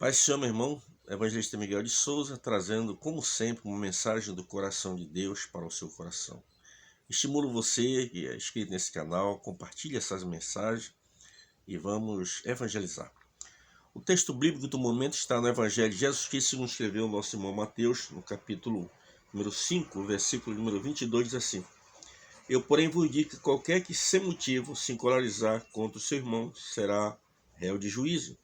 Paz do Senhor, meu irmão, Evangelista Miguel de Souza, trazendo, como sempre, uma mensagem do coração de Deus para o seu coração. Estimulo você que é inscrito nesse canal, compartilhe essas mensagens e vamos evangelizar. O texto bíblico do momento está no Evangelho de Jesus Cristo, segundo escreveu o nosso irmão Mateus, no capítulo número 5, versículo número 22, diz assim: Eu, porém, vos digo que qualquer que sem motivo se encolerizar contra o seu irmão será réu de juízo.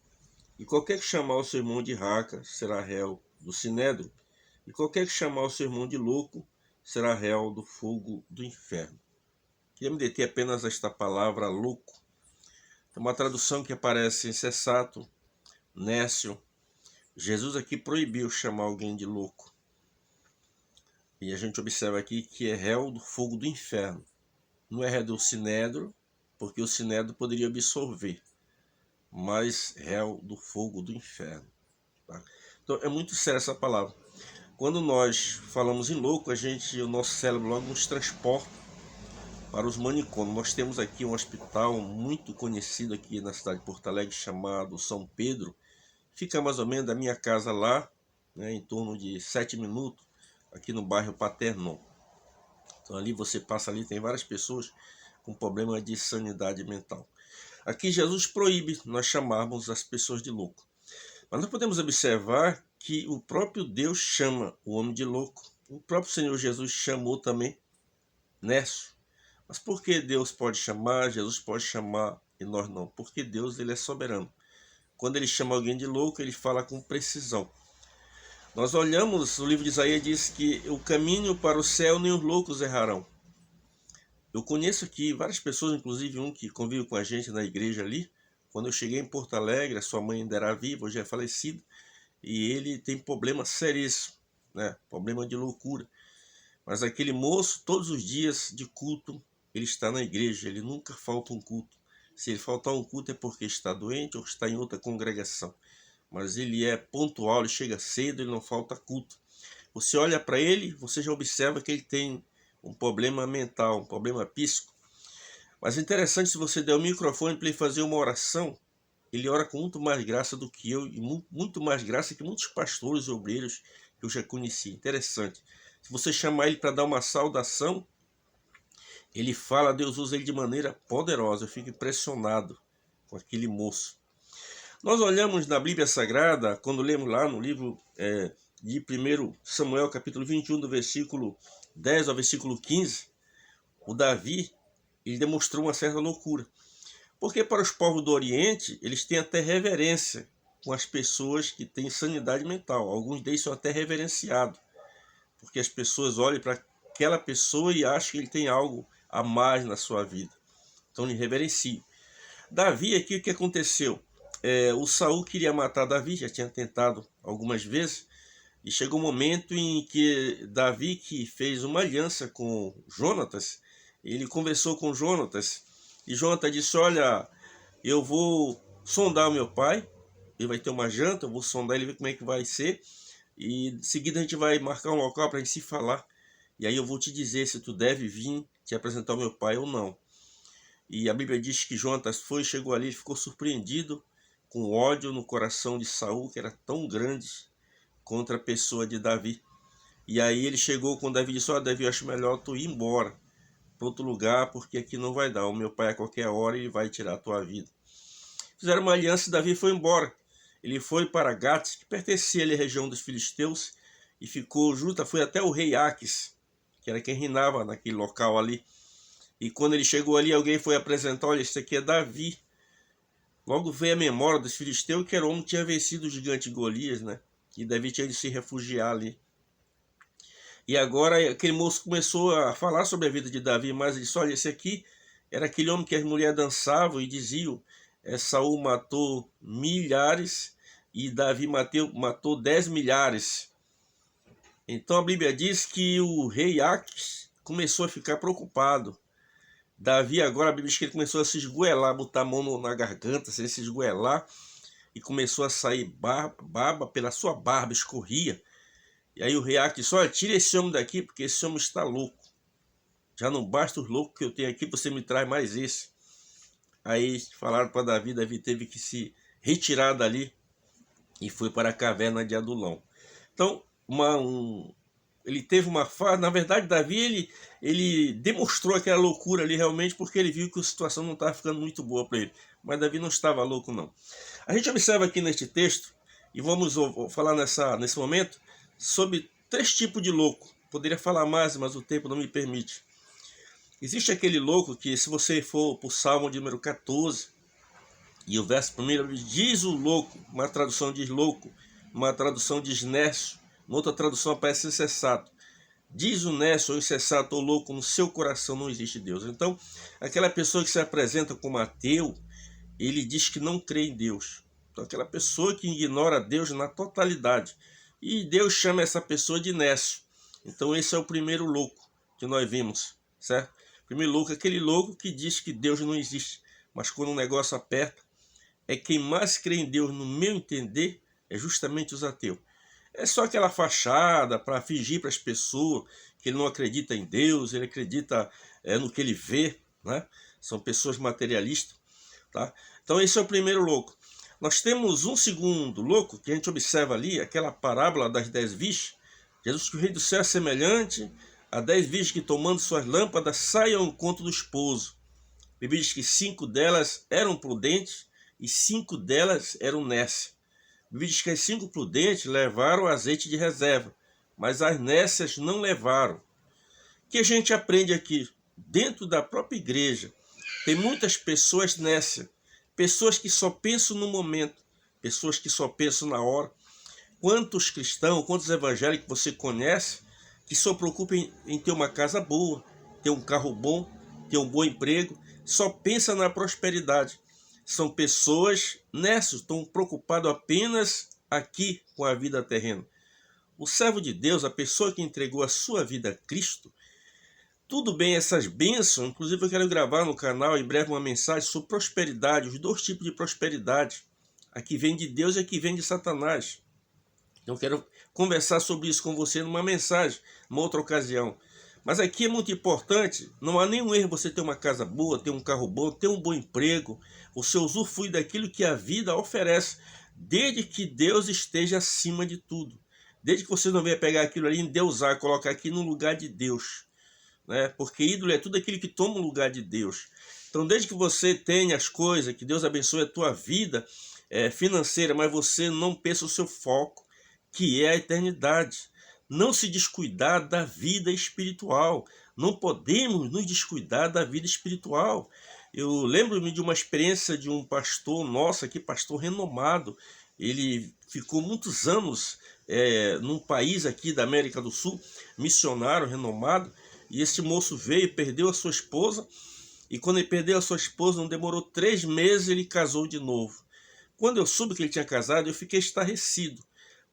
E qualquer que chamar o seu irmão de raca será réu do sinédrio, e qualquer que chamar o seu irmão de louco será réu do fogo do inferno. Queria me deter apenas a esta palavra louco. É uma tradução que aparece insensato, nécio. Jesus aqui proibiu chamar alguém de louco. E a gente observa aqui que é réu do fogo do inferno. Não é réu do sinédrio, porque o sinédrio poderia absorver, mas réu do fogo do inferno. Tá? Então é muito séria essa palavra. Quando nós falamos em louco, o nosso cérebro logo nos transporta para os manicômios. Nós temos aqui um hospital muito conhecido aqui na cidade de Porto Alegre, chamado São Pedro. Fica mais ou menos da minha casa lá, né, em torno de 7 minutos, aqui no bairro Paternon. Então ali você passa ali, tem várias pessoas com problema de sanidade mental. Aqui Jesus proíbe nós chamarmos as pessoas de louco. Mas nós podemos observar que o próprio Deus chama o homem de louco. O próprio Senhor Jesus chamou também nécio. Mas por que Deus pode chamar, Jesus pode chamar e nós não? Porque Deus ele é soberano. Quando ele chama alguém de louco, ele fala com precisão. Nós olhamos, o livro de Isaías diz que o caminho para o céu nem os loucos errarão. Eu conheço aqui várias pessoas, inclusive um que convive com a gente na igreja ali. Quando eu cheguei em Porto Alegre, a sua mãe ainda era viva, hoje é falecida. E ele tem problema seríssimo, né? Problema de loucura. Mas aquele moço, todos os dias de culto, ele está na igreja, ele nunca falta um culto. Se ele faltar um culto é porque está doente ou está em outra congregação. Mas ele é pontual, ele chega cedo, ele não falta culto. Você olha para ele, você já observa que ele tem um problema mental, um problema psíquico. Mas é interessante, se você der o microfone para ele fazer uma oração, ele ora com muito mais graça do que eu e muito mais graça que muitos pastores e obreiros que eu já conheci. Interessante. Se você chamar ele para dar uma saudação, ele fala, Deus usa ele de maneira poderosa. Eu fico impressionado com aquele moço. Nós olhamos na Bíblia Sagrada, quando lemos lá no livro de 1 Samuel, capítulo 21, do versículo 10 ao versículo 15, o Davi, ele demonstrou uma certa loucura. Porque para os povos do Oriente, eles têm até reverência com as pessoas que têm sanidade mental. Alguns deles são até reverenciados, porque as pessoas olham para aquela pessoa e acham que ele tem algo a mais na sua vida. Então, ele reverencia. Davi, aqui o que aconteceu? O Saul queria matar Davi, já tinha tentado algumas vezes, e chegou um momento em que Davi, que fez uma aliança com Jonatas, ele conversou com Jonatas, e Jonatas disse, olha, eu vou sondar o meu pai, ele vai ter uma janta, eu vou sondar ele, ver como é que vai ser, e em seguida a gente vai marcar um local para a gente se falar, e aí eu vou te dizer se tu deve vir te apresentar ao meu pai ou não. E a Bíblia diz que Jonatas chegou ali e ficou surpreendido com ódio no coração de Saul, que era tão grande, contra a pessoa de Davi. E aí ele chegou com Davi e disse, Davi, eu acho melhor tu ir embora para outro lugar, porque aqui não vai dar. O meu pai a qualquer hora ele vai tirar a tua vida. Fizeram uma aliança e Davi foi embora. Ele foi para Gates, que pertencia ali à região dos filisteus, e ficou junto, foi até o rei Aques, que era quem reinava naquele local ali. E quando ele chegou ali, alguém foi apresentar, olha, esse aqui é Davi. Logo veio a memória dos filisteus, que era o homem que tinha vencido o gigante Golias, né? E Davi tinha de se refugiar ali. E agora aquele moço começou a falar sobre a vida de Davi, mas ele disse, olha, esse aqui era aquele homem que as mulheres dançavam e diziam, Saul matou milhares e Davi matou 10 milhares. Então a Bíblia diz que o rei Aques começou a ficar preocupado. Davi agora, a Bíblia diz que ele começou a se esgoelar, botar a mão na garganta, se esgoelar, e começou a sair baba pela sua barba, escorria. E aí o rei Aques disse, olha, tira esse homem daqui, porque esse homem está louco. Já não basta os loucos que eu tenho aqui, você me traz mais esse. Aí falaram para Davi, Davi teve que se retirar dali. e foi para a caverna de Adulão. Então, ele teve uma fase. Na verdade, Davi ele demonstrou aquela loucura ali realmente porque ele viu que a situação não estava ficando muito boa para ele. Mas Davi não estava louco, não. A gente observa aqui neste texto, e vamos falar nesse momento, sobre 3 tipos de louco. Poderia falar mais, mas o tempo não me permite. Existe aquele louco que, se você for para o Salmo de número 14, e o verso primeiro diz o louco, uma tradução diz louco, uma tradução diz nécio, uma outra tradução aparece insensato. Diz o nécio, ou insensato, ou louco, no seu coração não existe Deus. Então, aquela pessoa que se apresenta como ateu, ele diz que não crê em Deus. Então, aquela pessoa que ignora Deus na totalidade. E Deus chama essa pessoa de nécio. Então, esse é o primeiro louco que nós vimos, certo? O primeiro louco é aquele louco que diz que Deus não existe. Mas quando o negócio aperta, quem mais crê em Deus, no meu entender, é justamente os ateus. É só aquela fachada para fingir para as pessoas que ele não acredita em Deus, ele acredita no que ele vê, né? São pessoas materialistas. Tá? Então esse é o primeiro louco. Nós temos um segundo louco que a gente observa ali, aquela parábola das 10 virgens. Jesus, que o rei do céu é semelhante a 10 virgens que, tomando suas lâmpadas, saem ao encontro do esposo. A Bíblia diz que 5 delas eram prudentes e 5 delas eram nécias. A Bíblia diz que as 5 prudentes levaram azeite de reserva, mas as nécias não levaram. O que a gente aprende aqui? Dentro da própria igreja, tem muitas pessoas nécias, pessoas que só pensam no momento, pessoas que só pensam na hora. Quantos cristãos, quantos evangélicos você conhece que só preocupam em ter uma casa boa, ter um carro bom, ter um bom emprego, só pensa na prosperidade. São pessoas nécias, estão preocupados apenas aqui com a vida terrena. O servo de Deus, a pessoa que entregou a sua vida a Cristo, tudo bem, essas bênçãos, inclusive eu quero gravar no canal em breve uma mensagem sobre prosperidade, os 2 tipos de prosperidade, a que vem de Deus e a que vem de Satanás. Então eu quero conversar sobre isso com você numa mensagem, numa outra ocasião. Mas aqui é muito importante, não há nenhum erro você ter uma casa boa, ter um carro bom, ter um bom emprego, você usufrui daquilo que a vida oferece, desde que Deus esteja acima de tudo. Desde que você não venha pegar aquilo ali, endeusar, colocar aqui no lugar de Deus. Né? Porque ídolo é tudo aquilo que toma o lugar de Deus. Então, desde que você tenha as coisas, que Deus abençoe a tua vida financeira, mas você não pensa o seu foco, que é a eternidade. Não se descuidar da vida espiritual. Não podemos nos descuidar da vida espiritual. Eu lembro-me de uma experiência de um pastor nosso aqui, pastor renomado. Ele ficou muitos anos num país aqui da América do Sul, missionário renomado, e esse moço veio e perdeu a sua esposa, e quando ele perdeu a sua esposa, não demorou 3 meses, ele casou de novo. Quando eu soube que ele tinha casado, eu fiquei estarrecido.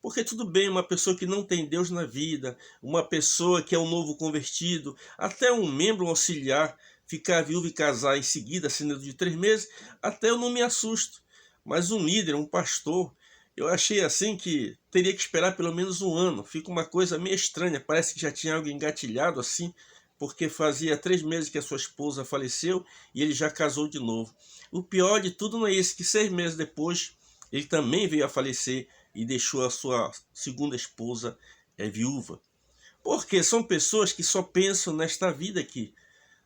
Porque tudo bem, uma pessoa que não tem Deus na vida, uma pessoa que é um novo convertido, até um membro auxiliar, ficar viúvo e casar em seguida, assim, dentro de 3 meses, até eu não me assusto. Mas um líder, um pastor, eu achei assim que teria que esperar pelo menos 1 ano. Fica uma coisa meio estranha, parece que já tinha algo engatilhado assim, porque fazia 3 meses que a sua esposa faleceu e ele já casou de novo. O pior de tudo não é esse, que 6 meses depois ele também veio a falecer e deixou a sua segunda esposa viúva. Porque são pessoas que só pensam nesta vida aqui.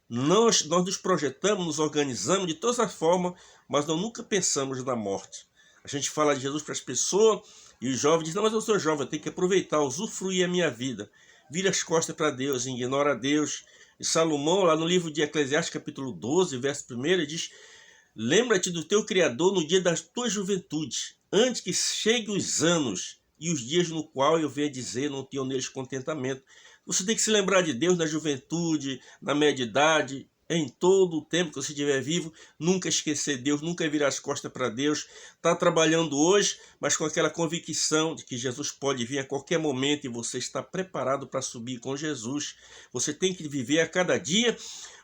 Nós nos projetamos, nos organizamos de todas as formas, mas nós nunca pensamos na morte. A gente fala de Jesus para as pessoas e os jovens dizem, não, mas eu sou jovem, eu tenho que aproveitar, usufruir a minha vida. Vira as costas para Deus, ignora Deus. E Salomão, lá no livro de Eclesiastes, capítulo 12, verso 1, ele diz, lembra-te do teu Criador no dia da tua juventude, antes que cheguem os anos e os dias no qual eu venha dizer, não tenho neles contentamento. Você tem que se lembrar de Deus na juventude, na média-idade, em todo o tempo que você estiver vivo, nunca esquecer Deus, nunca virar as costas para Deus. Está trabalhando hoje, mas com aquela convicção de que Jesus pode vir a qualquer momento e você está preparado para subir com Jesus. Você tem que viver a cada dia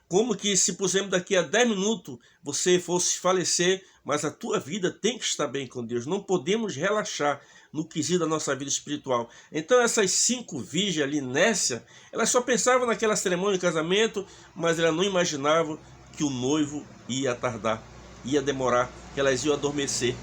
como que se, por exemplo, daqui a 10 minutos você fosse falecer, mas a tua vida tem que estar bem com Deus. Não podemos relaxar no quesito da nossa vida espiritual. Então essas 5 virgens ali, Nécia, elas só pensavam naquela cerimônia de casamento, mas elas não imaginavam que o noivo ia tardar, ia demorar, que elas iam adormecer.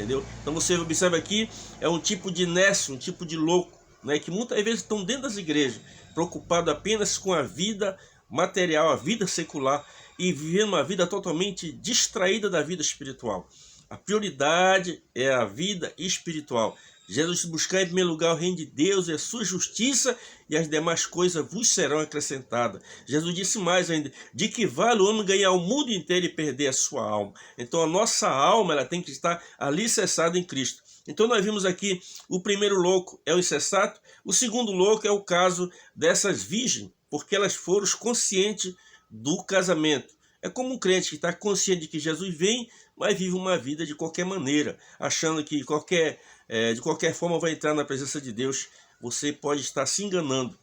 entendeu? Então você observa aqui, é um tipo de nécio, um tipo de louco, né, que muitas vezes estão dentro das igrejas, preocupado apenas com a vida material, a vida secular, e vivendo uma vida totalmente distraída da vida espiritual. A prioridade é a vida espiritual. Jesus buscar em primeiro lugar o reino de Deus e a sua justiça, e as demais coisas vos serão acrescentadas. Jesus disse mais ainda, de que vale o homem ganhar o mundo inteiro e perder a sua alma. Então a nossa alma, ela tem que estar alicerçada em Cristo. Então nós vimos aqui, o primeiro louco é o insensato, o segundo louco é o caso dessas virgens, porque elas foram conscientes do casamento. É como um crente que está consciente de que Jesus vem, mas vive uma vida de qualquer maneira, achando que de qualquer forma vai entrar na presença de Deus. Você pode estar se enganando.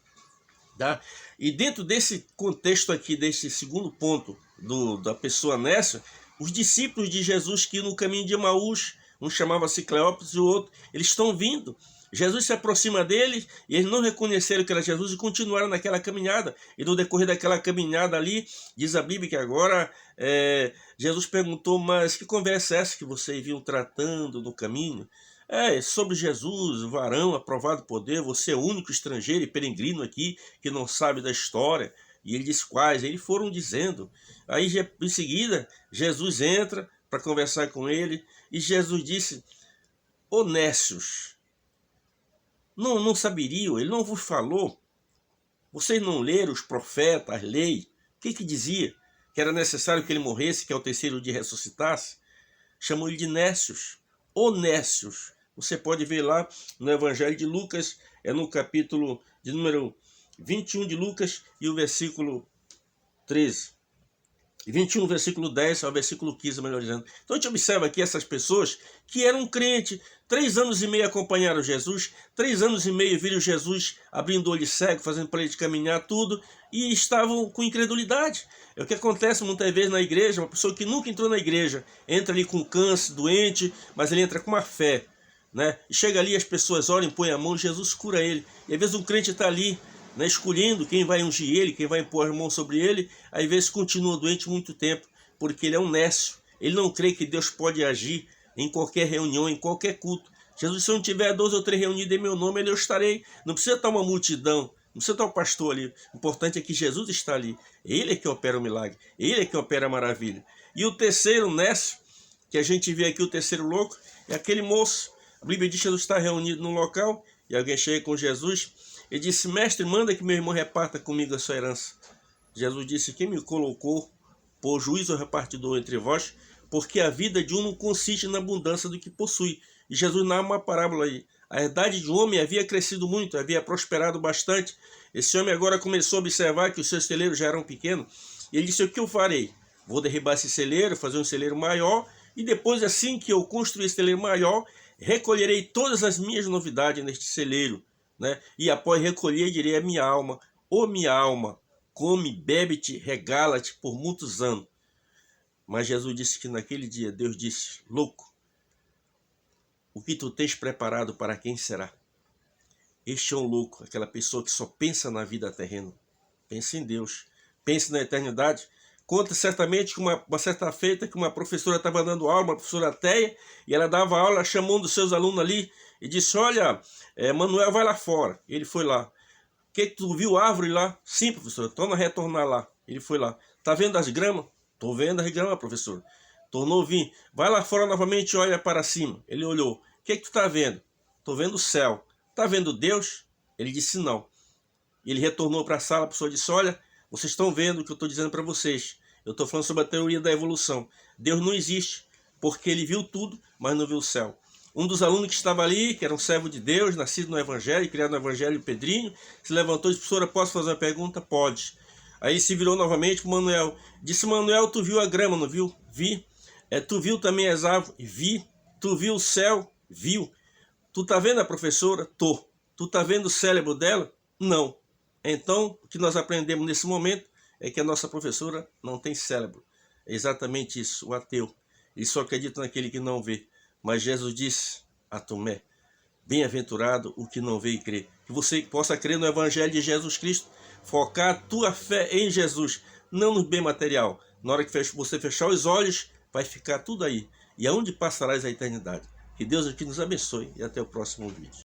Tá? E dentro desse contexto aqui, desse segundo ponto da pessoa nécia, os discípulos de Jesus que no caminho de Emaús, um chamava-se Cleópas e o outro, eles estão vindo. Jesus se aproxima deles e eles não reconheceram que era Jesus e continuaram naquela caminhada. E no decorrer daquela caminhada ali, diz a Bíblia que agora Jesus perguntou, mas que conversa é essa que vocês vinham tratando no caminho? Sobre Jesus, o varão aprovado por Deus, você é o único estrangeiro e peregrino aqui que não sabe da história. E ele disse quais? Eles foram dizendo. Aí em seguida, Jesus entra para conversar com ele e Jesus disse, ô nécios, não saberiam, ele não vos falou? Vocês não leram os profetas, as leis? O que dizia? Que era necessário que ele morresse, que ao terceiro dia ressuscitasse? Chamou ele de nécios, ô nécios. Você pode ver lá no Evangelho de Lucas, no capítulo de número 21 de Lucas e o versículo 13. 21, versículo 10 ao versículo 15, melhor dizendo. Então a gente observa aqui essas pessoas que eram crentes, 3 anos e meio acompanharam Jesus, 3 anos e meio viram Jesus abrindo olho cego, fazendo para ele caminhar tudo, e estavam com incredulidade. É o que acontece muitas vezes na igreja, uma pessoa que nunca entrou na igreja, entra ali com câncer, doente, mas ele entra com uma fé, né? E chega ali, as pessoas olham, põem a mão, Jesus cura ele. E às vezes um crente está ali, né, escolhendo quem vai ungir ele, quem vai impor as mãos sobre ele, às vezes continua doente muito tempo, porque ele é um nécio. Ele não crê que Deus pode agir em qualquer reunião, em qualquer culto. Jesus, se eu não tiver 2 ou 3 reunidos em meu nome, eu estarei. Não precisa estar uma multidão, não precisa estar um pastor ali. O importante é que Jesus está ali. Ele é que opera o milagre, ele é que opera a maravilha. E o terceiro nécio, que a gente vê aqui, o terceiro louco, é aquele moço. A Bíblia diz que Jesus está reunido num local, e alguém chega com Jesus, ele disse, mestre, manda que meu irmão reparta comigo a sua herança. Jesus disse, quem me colocou por juiz ou repartidor entre vós? Porque a vida de um não consiste na abundância do que possui. E Jesus narra uma parábola aí. A herdade de um homem havia crescido muito, havia prosperado bastante. Esse homem agora começou a observar que os seus celeiros já eram pequenos. E ele disse, o que eu farei? Vou derribar esse celeiro, fazer um celeiro maior, e depois, assim que eu construir esse celeiro maior, recolherei todas as minhas novidades neste celeiro. Né? E após recolher, direi a minha alma, ô minha alma, come, bebe-te, regala-te por muitos anos. Mas Jesus disse que naquele dia, Deus disse, louco, o que tu tens preparado para quem será? Este é um louco, aquela pessoa que só pensa na vida terrena. Pensa em Deus, pensa na eternidade. Conta certamente que uma certa feita que uma professora estava dando aula, uma professora ateia, e ela dava aula, chamou um dos seus alunos ali e disse, olha, Manuel vai lá fora. Ele foi lá. Que tu viu árvore lá? Sim, professora, torna a retornar lá. Ele foi lá. Tá vendo as gramas? Tô vendo as gramas, professor. Tornou a vir. Vai lá fora novamente e olha para cima. Ele olhou. O que tu tá vendo? Tô vendo o céu. Tá vendo Deus? Ele disse não. Ele retornou para a sala, a pessoa disse, olha, vocês estão vendo o que eu estou dizendo para vocês. Eu estou falando sobre a teoria da evolução. Deus não existe, porque ele viu tudo, mas não viu o céu. Um dos alunos que estava ali, que era um servo de Deus, nascido no Evangelho, criado no Evangelho, Pedrinho, se levantou e disse, professora, posso fazer uma pergunta? Pode. Aí se virou novamente para o Manuel. Disse, Manuel, tu viu a grama, não viu? Vi. Tu viu também as árvores? Vi. Tu viu o céu? Viu. Tu tá vendo a professora? Tô. Tu tá vendo o cérebro dela? Não. Então, o que nós aprendemos nesse momento é que a nossa professora não tem cérebro. É exatamente isso, o ateu. Ele só acredita naquele que não vê. Mas Jesus disse a Tomé, bem-aventurado o que não vê e crê. Que você possa crer no Evangelho de Jesus Cristo, focar a tua fé em Jesus, não no bem material. Na hora que você fechar os olhos, vai ficar tudo aí. E aonde passarás a eternidade? Que Deus aqui nos abençoe e até o próximo vídeo.